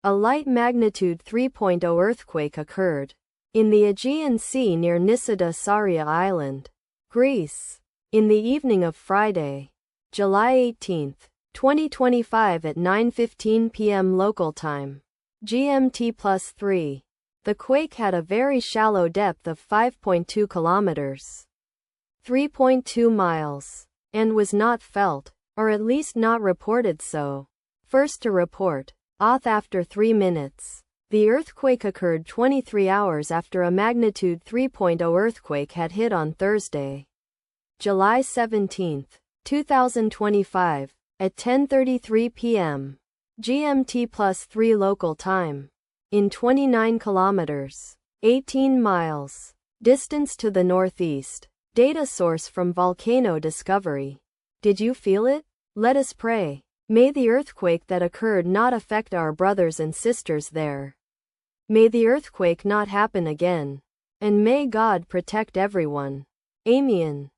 A light magnitude 3.0 earthquake occurred in the Aegean Sea near Nisida, Saria Island, Greece, in the evening of Friday, July 18, 2025 at 9:15 p.m. local time, GMT+3. The quake had a very shallow depth of 5.2 kilometers, 3.2 miles, and was not felt, or at least not reported so. First to report, after 3 minutes. The earthquake occurred 23 hours after a magnitude 3.0 earthquake had hit on Thursday, July 17, 2025, at 10:33 p.m. GMT+3 local time, in 29 kilometers, 18 miles, distance to the northeast. Data source from Volcano Discovery. Did you feel it? Let us pray. May the earthquake that occurred not affect our brothers and sisters there. May the earthquake not happen again. And may God protect everyone. Amen.